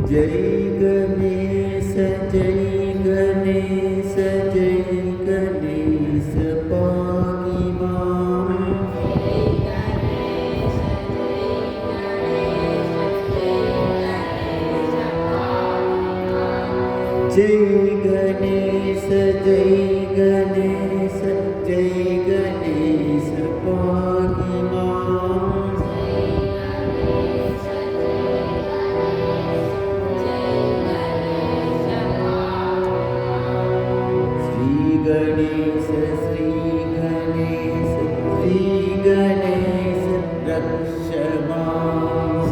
जय गणेश पाहि मां। जय गणेश पाहि मां। श्री गणेश रक्ष मां।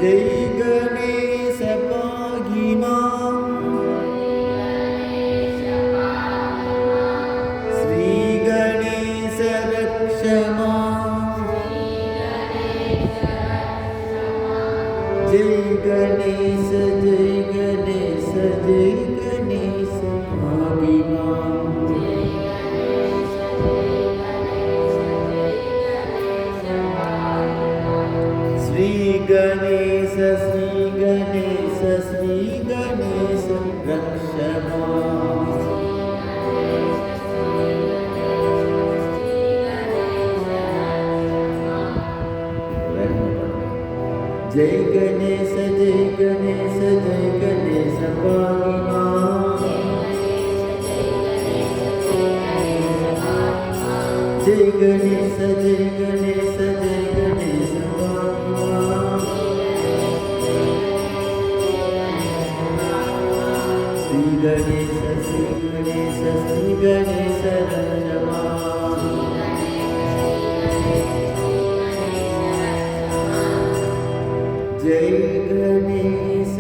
जय गणेश पाहि मां। श्री गणेश रक्ष मां। जय गणेश पाहि मां। श्री गणेश रक्ष मां। जय गणेश पाहि मां। जय गणेश पाहि मां। श्री गणेश रक्ष मां। जय गणेश